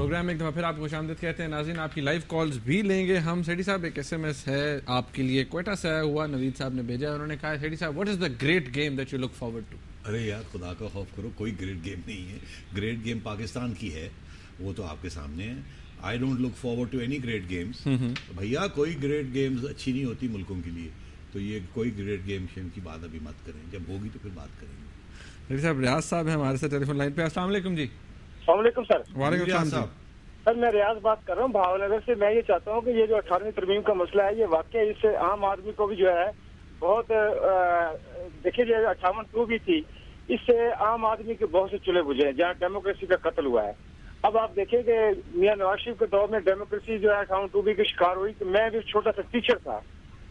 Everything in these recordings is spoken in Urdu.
پروگرام میں ایک دفعہ پھر آپ کو خوش آمدید کہتے ہیں. ناظرین آپ کی لائیو کالز بھی لیں گے ہم. سیٹھی صاحب ایک ایس ایم ایس ہے آپ کے لیے کوئٹہ سے آیا ہوا, نوید صاحب نے بھیجا ہے. انہوں نے کہا سیٹھی صاحب what is the great game that you look forward to? ارے یار خدا کا خوف کرو, کوئی گریٹ گیم نہیں ہے. گریٹ گیم پاکستان کی ہے, وہ تو آپ کے سامنے ہے. I don't look forward to any great games. بھیا کوئی گریٹ گیمز اچھی نہیں ہوتی ملکوں کے لیے, تو یہ کوئی گریٹ گیم شیم کی بات ابھی مت کریں, جب ہوگی تو پھر بات کریں گے. سیٹھی صاحب ریاض صاحب ہیں ہمارے ساتھ ٹیلی فون لائن پہ. السلام علیکم جی. السلام علیکم سر. وعلیکم السلام سر میں ریاض بات کر رہا ہوں بھاول نگر سے. میں یہ چاہتا ہوں کہ یہ جو 18ویں ترمیم کا مسئلہ ہے یہ واقعی اس سے عام آدمی کو بھی جو ہے بہت دیکھیے جو 58 بھی تھی, اس سے عام آدمی کے بہت سے چولہے بجھے ہیں جہاں ڈیموکریسی کا قتل ہوا ہے. اب آپ دیکھیں کہ میاں نواز شریف کے دور میں ڈیموکریسی جو ہے 58 کی شکار ہوئی. کہ میں بھی چھوٹا سا ٹیچر تھا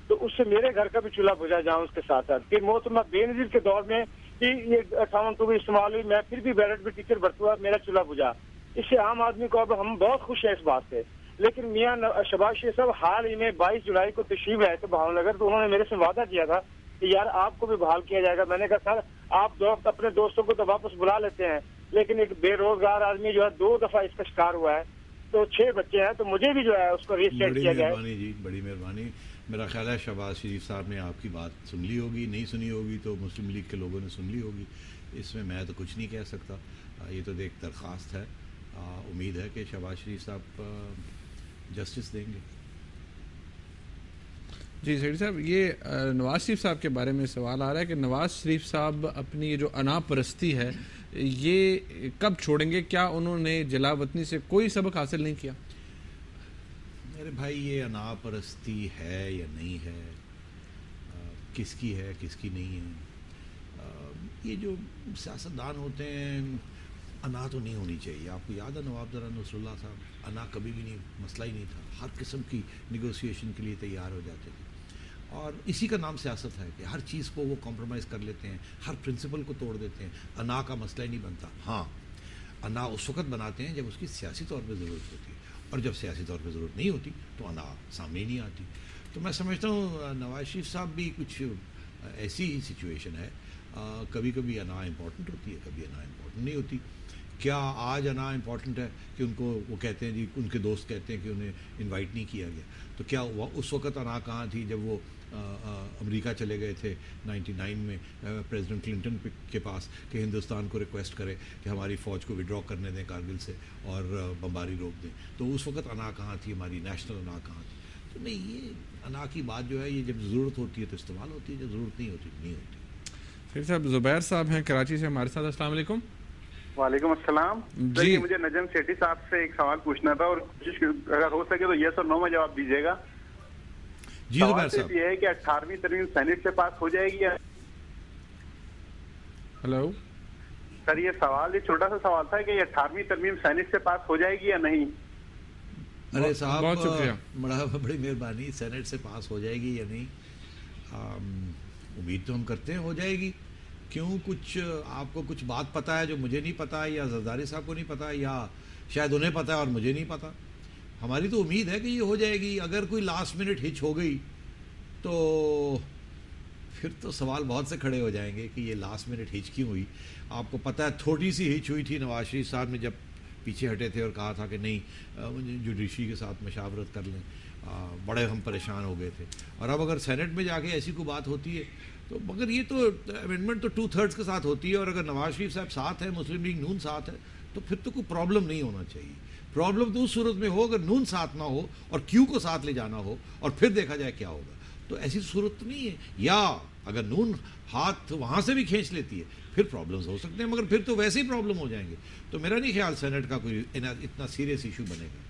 تو اس سے میرے گھر کا بھی چولہا بجھا جہاں اس کے ساتھ ساتھ. پھر محترمہ بے نظیر کے دور میں یہ 58 استعمال ہوئی, میں پھر بھی بیلٹ بھی ٹیچر بھرتا ہوا, میرا چولہا بجھا. اس سے عام آدمی کو اب ہم بہت خوش ہیں اس بات سے. لیکن میاں شہباز شریف صاحب حال ہی میں 22 جولائی کو تشریف آئے تھے بھاول نگر, تو انہوں نے میرے سے وعدہ کیا تھا کہ یار آپ کو بھی بحال کیا جائے گا. میں نے کہا سر آپ اپنے دوستوں کو تو واپس بلا لیتے ہیں, لیکن ایک بے روزگار آدمی جو ہے 2 دفعہ اس کا شکار ہوا ہے, تو 6 بچے ہیں, تو مجھے بھی جو ہے اس کو ریسٹیٹ کیا جائے. بڑی مہربانی جی, بڑی مہربانی. میرا خیال ہے شہباز شریف صاحب نے آپ کی بات سن لی ہوگی, نہیں سنی ہوگی تو مسلم لیگ کے لوگوں نے سن لی ہوگی. اس میں تو کچھ نہیں کہہ سکتا. یہ تو ایک درخواست ہے, امید ہے کہ شہباز شریف صاحب جسٹس دیں گے. جی سیٹھی صاحب, یہ نواز شریف صاحب کے بارے میں سوال آ رہا ہے کہ نواز شریف صاحب اپنی جو انا پرستی ہے یہ کب چھوڑیں گے؟ کیا انہوں نے جلا وطنی سے کوئی سبق حاصل نہیں کیا؟ میرے بھائی یہ انا پرستی ہے یا نہیں ہے, کس کی ہے کس کی نہیں ہے. یہ جو سیاستدان ہوتے ہیں انا تو نہیں ہونی چاہیے. آپ کو یاد ہے نواب ذرا نصر اللہ صاحب, انا کبھی بھی نہیں, مسئلہ ہی نہیں تھا. ہر قسم کی نیگوسیشن کے لیے تیار ہو جاتے تھے, اور اسی کا نام سیاست ہے کہ ہر چیز کو وہ کمپرومائز کر لیتے ہیں, ہر پرنسپل کو توڑ دیتے ہیں. انا کا مسئلہ ہی نہیں بنتا. ہاں انا اس وقت بناتے ہیں جب اس کی سیاسی طور پہ ضرورت ہوتی ہے, اور جب سیاسی طور پہ ضرورت نہیں ہوتی تو انا سامنے ہی نہیں آتی. تو میں سمجھتا ہوں نواز شریف صاحب بھی کچھ ایسی ہی سچویشن ہے. کبھی کبھی انا امپورٹنٹ ہوتی ہے, کبھی انا امپورٹنٹ نہیں ہوتی. کیا آج انا امپورٹنٹ ہے کہ ان کو وہ کہتے ہیں جی, ان کے دوست کہتے ہیں کہ انہیں انوائٹ نہیں کیا گیا, تو کیا اس وقت انا کہاں تھی جب وہ امریکہ چلے گئے تھے 99 میں پریزیڈنٹ کلنٹن کے پاس کہ ہندوستان کو ریکویسٹ کرے کہ ہماری فوج کو وڈرا کرنے دیں کارگل سے اور بمباری روک دیں. تو اس وقت انا کہاں تھی, ہماری نیشنل انا کہاں تھی؟ تو نہیں, یہ انا کی بات جو ہے یہ جب ضرورت ہوتی ہے تو استعمال ہوتی ہے, جب ضرورت نہیں ہوتی نہیں ہوتی. پھر صاحب زبیر صاحب ہیں کراچی سے ہمارے ساتھ. السلام علیکم. وعلیکم السلام. جی مجھے نجم سیٹھی صاحب سے ایک سوال پوچھنا تھا, اور کوشش اگر ہو سکے تو یس اور نو میں جواب دیجیے گا. جی زبیر صاحب, یہ ہے کہ 18ویں ترمیم سینٹ سے پاس ہو جائے گی یا؟ ہلو سر یہ سوال, یہ چھوٹا سا سوال تھا کہ یہ 18ویں ترمیم سینٹ سے پاس ہو جائے گی یا نہیں. ارے صاحب بہت شکریہ, بڑی مہربانی. سینٹ سے پاس ہو جائے گی یا نہیں, امید تو ہم کرتے ہیں ہو جائے گی. کیوں, کچھ آپ کو کچھ بات پتہ ہے جو مجھے نہیں پتہ, یا زرداری صاحب کو نہیں پتہ, یا شاید انہیں پتہ ہے اور مجھے نہیں پتہ. ہماری تو امید ہے کہ یہ ہو جائے گی. اگر کوئی لاسٹ منٹ ہچ ہو گئی تو پھر تو سوال بہت سے کھڑے ہو جائیں گے کہ یہ لاسٹ منٹ ہچ کیوں ہوئی. آپ کو پتہ ہے تھوڑی سی ہچ ہوئی تھی نواز شریف صاحب نے جب پیچھے ہٹے تھے اور کہا تھا کہ نہیں جوڈیشری کے ساتھ مشاورت کر لیں, بڑے ہم پریشان ہو گئے تھے. اور اب اگر سینٹ میں جا کے ایسی کوئی بات ہوتی ہے تو, مگر یہ تو امینڈمنٹ تو 2/3 کے ساتھ ہوتی ہے, اور اگر نواز شریف صاحب ساتھ ہے, مسلم لیگ نون ساتھ ہے, تو پھر تو کوئی پرابلم نہیں ہونا چاہیے. پرابلم تو اس صورت میں ہو اگر نون ساتھ نہ ہو اور کیو کو ساتھ لے جانا ہو, اور پھر دیکھا جائے کیا ہوگا. تو ایسی صورت تو نہیں ہے. یا اگر نون ہاتھ وہاں سے بھی کھینچ لیتی ہے پھر پرابلمز ہو سکتے ہیں, مگر پھر تو ویسے ہی پرابلم ہو جائیں گے. تو میرا نہیں خیال سینٹ کا کوئی اتنا سیریس ایشو بنے گا.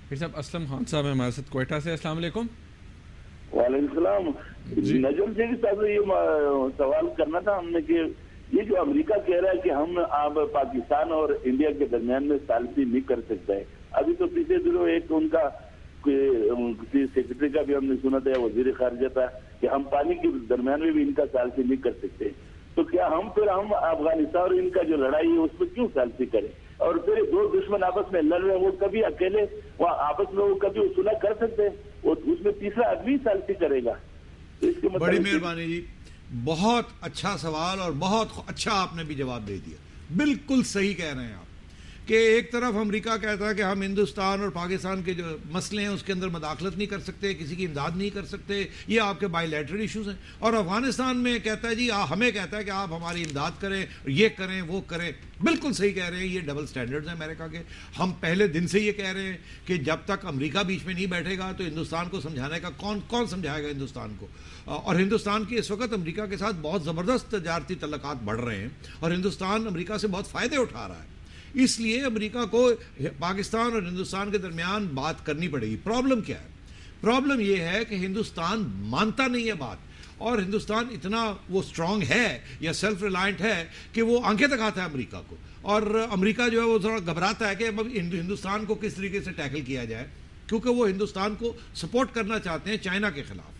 پھر صاحب اسلم خان صاحب ہیں ہمارے ساتھ کوئٹہ سے. السلام علیکم. وعلیکم السلام. نجم سیٹھی صاحب سے یہ سوال کرنا تھا ہم نے کہ یہ جو امریکہ کہہ رہا ہے کہ ہم اب پاکستان اور انڈیا کے درمیان میں ثالثی نہیں کر سکتا ہے. ابھی تو پچھلے دنوں ایک ان کا سیکرٹری کا بھی ہم نے سنا تھا, وزیر خارجہ تھا, کہ ہم پانی کے درمیان میں بھی ان کا ثالثی نہیں کر سکتے. تو کیا ہم افغانستان اور ان کا جو لڑائی ہے اس میں کیوں ثالثی کریں؟ اور پھر 2 دشمن آپس میں لڑ رہے ہیں, وہ کبھی اکیلے وہاں آپس میں وہ کبھی صلح کر سکتے ہیں, اس میں تیسرا آدمی ثالثی کرے گا. بڑی مہربانی جی, بہت اچھا سوال اور بہت اچھا آپ نے بھی جواب دے دیا. بالکل صحیح کہہ رہے ہیں آپ. کہ ایک طرف امریکہ کہتا ہے کہ ہم ہندوستان اور پاکستان کے جو مسئلے ہیں اس کے اندر مداخلت نہیں کر سکتے, کسی کی امداد نہیں کر سکتے, یہ آپ کے بائی لیٹرل ایشوز ہیں, اور افغانستان میں کہتا ہے جی ہمیں کہتا ہے کہ آپ ہماری امداد کریں, یہ کریں وہ کریں. بالکل صحیح کہہ رہے ہیں, یہ ڈبل سٹینڈرڈز ہیں امریکہ کے. ہم پہلے دن سے یہ کہہ رہے ہیں کہ جب تک امریکہ بیچ میں نہیں بیٹھے گا تو ہندوستان کو سمجھانے کا کون سمجھائے گا ہندوستان کو. اور ہندوستان کے اس وقت امریکہ کے ساتھ بہت زبردست تجارتی تعلقات بڑھ رہے ہیں اور ہندوستان امریکہ سے بہت فائدے اٹھا رہا ہے. اس لیے امریکہ کو پاکستان اور ہندوستان کے درمیان بات کرنی پڑے گی. پرابلم کیا ہے؟ پرابلم یہ ہے کہ ہندوستان مانتا نہیں ہے بات, اور ہندوستان اتنا وہ اسٹرانگ ہے یا سیلف ریلائنٹ ہے کہ وہ آنکھیں دکھاتا ہے امریکہ کو, اور امریکہ جو ہے وہ تھوڑا گھبراتا ہے کہ اب ہندوستان کو کس طریقے سے ٹیکل کیا جائے, کیونکہ وہ ہندوستان کو سپورٹ کرنا چاہتے ہیں چائنا کے خلاف.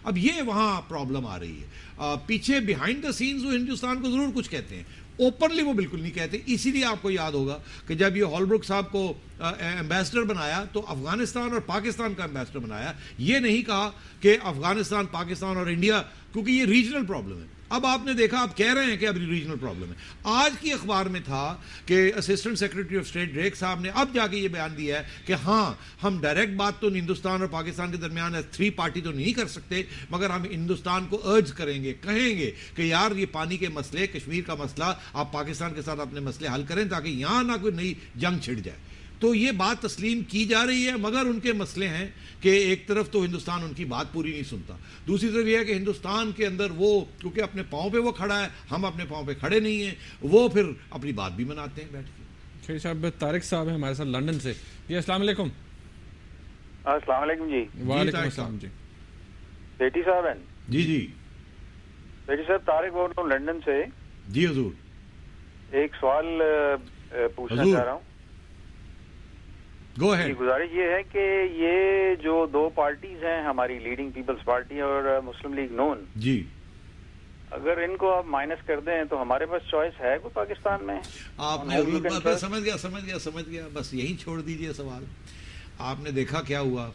اب یہ وہاں پرابلم آ رہی ہے. پیچھے بیہائنڈ دا سینز وہ ہندوستان کو ضرور کچھ کہتے ہیں, اوپنلی وہ بالکل نہیں کہتے. اسی لیے آپ کو یاد ہوگا کہ جب یہ ہالبروک صاحب کو ایمبیسڈر بنایا تو افغانستان اور پاکستان کا ایمبیسڈر بنایا, یہ نہیں کہا کہ افغانستان, پاکستان اور انڈیا, کیونکہ یہ ریجنل پرابلم ہے. اب آپ نے دیکھا, آپ کہہ رہے ہیں کہ اب ریجنل پرابلم ہے. آج کی اخبار میں تھا کہ اسسٹنٹ سیکرٹری آف اسٹیٹ ڈریک صاحب نے اب جا کے یہ بیان دیا ہے کہ ہاں ہم ڈائریکٹ بات تو ہندوستان اور پاکستان کے درمیان 3 پارٹی تو نہیں کر سکتے, مگر ہم ہندوستان کو ارج کریں گے, کہیں گے کہ یار یہ پانی کے مسئلے, کشمیر کا مسئلہ, آپ پاکستان کے ساتھ اپنے مسئلے حل کریں تاکہ یہاں نہ کوئی نئی جنگ چھڑ جائے. تو یہ بات تسلیم کی جا رہی ہے, مگر ان کے مسئلے ہیں کہ ایک طرف تو ہندوستان ان کی بات پوری نہیں سنتا, دوسری طرف یہ ہے کہ ہندوستان کے اندر وہ کیونکہ اپنے پاؤں پہ وہ کھڑا ہے, ہم اپنے پاؤں پہ کھڑے نہیں ہیں, وہ پھر اپنی بات بھی مناتے ہیں بیٹھ کے. خیر صاحب, طارق صاحب ہیں ہمارے ساتھ لندن سے. جی السلام علیکم. السلام علیکم. جی وعلیکم السلام. جی بیٹی صاحب ہیں. جی جی بیٹی صاحب, طارق بول رہا ہوں لندن سے. جی حضور. ایک سوال پوچھنا چاہ رہا ہوں. گزارش یہ ہے کہ یہ جو 2 پارٹیز ہیں ہماری, لیڈنگ پیپلز پارٹی اور مسلم لیگ نون, جی اگر ان کو آپ مائنس کر دیں تو ہمارے پاس چوائس ہے کوئی پاکستان میں؟ آپ نے سمجھ گیا بس یہی چھوڑ دیجئے سوال. آپ نے دیکھا کیا ہوا,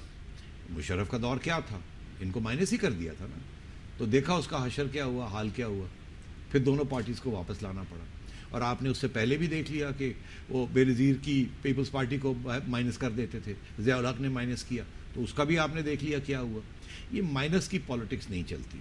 مشرف کا دور کیا تھا, ان کو مائنس ہی کر دیا تھا نا, تو دیکھا اس کا حشر کیا ہوا, حال کیا ہوا, پھر دونوں پارٹیز کو واپس لانا پڑا. اور آپ نے اس سے پہلے بھی دیکھ لیا کہ وہ بے نظیر کی پیپلز پارٹی کو مائنس کر دیتے تھے, ضیاء الحق نے مائنس کیا, تو اس کا بھی آپ نے دیکھ لیا کیا ہوا. یہ مائنس کی پالیٹکس نہیں چلتی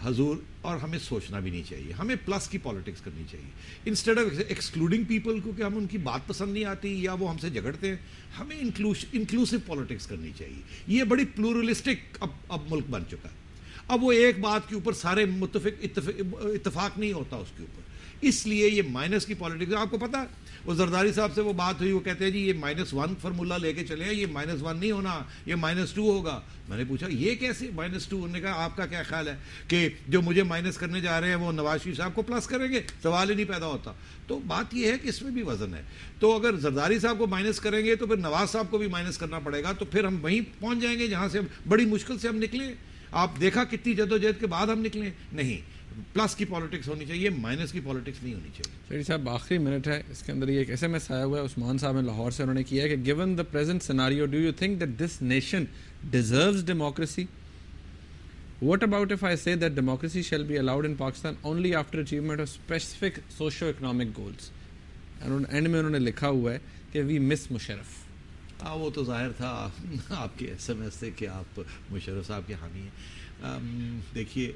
حضور, اور ہمیں سوچنا بھی نہیں چاہیے. ہمیں پلس کی پالیٹکس کرنی چاہیے انسٹیڈ آف ایکسکلوڈنگ پیپل, کیونکہ ہم ان کی بات پسند نہیں آتی یا وہ ہم سے جھگڑتے ہیں. ہمیں انکلوسیو پالیٹکس کرنی چاہیے. یہ بڑی پلورلسٹک اب ملک بن چکا ہے. اب وہ ایک بات کے اوپر سارے اتفاق نہیں ہوتا اس کے اوپر, اس لیے یہ مائنس کی پالیٹکس. آپ کو پتا ہے وہ زرداری صاحب سے وہ بات ہوئی, وہ کہتے ہیں جی یہ -1 فارمولہ لے کے چلے, یہ -1 نہیں ہونا, یہ -2 ہوگا. میں نے پوچھا یہ کیسے -2 ہونے کا, آپ کا کیا خیال ہے کہ جو مجھے مائنس کرنے جا رہے ہیں وہ نواز شریف صاحب کو پلس کریں گے؟ سوال ہی نہیں پیدا ہوتا. تو بات یہ ہے کہ اس میں بھی وزن ہے. تو اگر زرداری صاحب کو مائنس کریں گے تو پھر نواز صاحب کو بھی مائنس کرنا پڑے گا, تو پھر ہم وہیں پہنچ جائیں گے جہاں سے بڑی مشکل سے ہم نکلے. آپ دیکھا کتنی جدوجہد کے بعد ہم نکلے. نہیں, پلس کی پالیٹکس ہونی چاہیے, مائنس کی پالیٹکس نہیں ہونی چاہیے. شریف صاحب آخری منٹ ہے, اس کے اندر یہ ایک ایس ایم ایس آیا ہوا ہے عثمان صاحب نے لاہور سے, انہوں نے کیا ہے کہ given the present scenario, do you think that this nation deserves democracy? What about if I say that democracy shall be allowed in Pakistan only after achievement of specific socio-economic goals? And میں انہوں نے لکھا ہوا ہے کہ we miss مشرف. وہ تو ظاہر تھا آپ کے ایس ایم ایس سے کہ آپ مشرف صاحب کے حامی ہیں. دیکھیے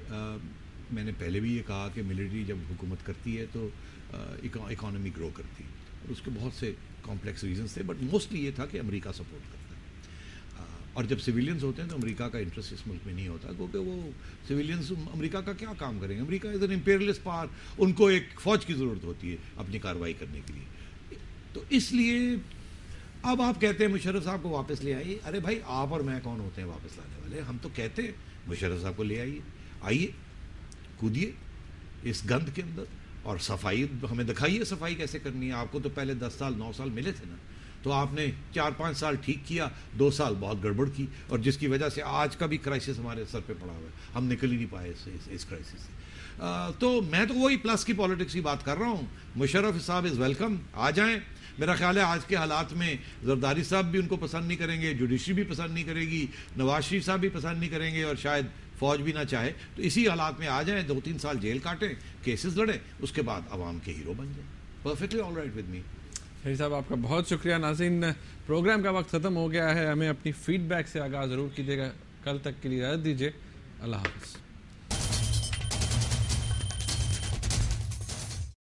میں نے پہلے بھی یہ کہا کہ ملٹری جب حکومت کرتی ہے تو اکانومی گرو کرتی ہے, اور اس کے بہت سے کمپلیکس ریزنس تھے, بٹ موسٹلی یہ تھا کہ امریکہ سپورٹ کرتا ہے. اور جب سویلینز ہوتے ہیں تو امریکہ کا انٹرسٹ اس ملک میں نہیں ہوتا, کیونکہ وہ سویلینز امریکہ کا کیا کام کریں گے. امریکہ از این امپیریلسٹ پاور, ان کو ایک فوج کی ضرورت ہوتی ہے اپنی کارروائی کرنے کے لیے. تو اس لیے اب آپ کہتے ہیں مشرف صاحب کو واپس لے آئیے. ارے بھائی آپ اور میں کون ہوتے ہیں واپس لانے والے؟ ہم تو کہتے ہیں مشرف صاحب کو لے آئیے, آئیے کودیے اس گند کے اندر, اور صفائی ہمیں دکھائیے صفائی کیسے کرنی ہے. آپ کو تو پہلے 10 سال 9 سال ملے تھے نا, تو آپ نے 4-5 سال ٹھیک کیا, 2 سال بہت گڑبڑ کی, اور جس کی وجہ سے آج کا بھی کرائسس ہمارے سر پہ پڑا ہوا ہے, ہم نکل ہی نہیں پائے اس کرائسس سے. تو میں تو وہی پلس کی پالیٹکس کی بات کر رہا ہوں. مشرف صاحب از ویلکم, آ جائیں. میرا خیال ہے آج کے حالات میں زرداری صاحب بھی ان کو پسند نہیں کریں گے, جوڈیشری بھی پسند نہیں کرے گی, نواز شریف صاحب بھی پسند نہیں کریں گے, اور شاید فوج بھی نہ چاہے. تو اسی حالات میں آ جائیں, 2-3 سال جیل کاٹیں, کیسز لڑیں, اس کے بعد عوام کے ہیرو بن جائیں. Perfectly all right with me. شہید صاحب آپ کا بہت شکریہ. ناظرین پروگرام کا وقت ختم ہو گیا ہے, ہمیں اپنی فیڈ بیک سے آگاہ ضرور کیجیے گا. کل تک کے لیے اجازت دیجیے. اللہ حافظ.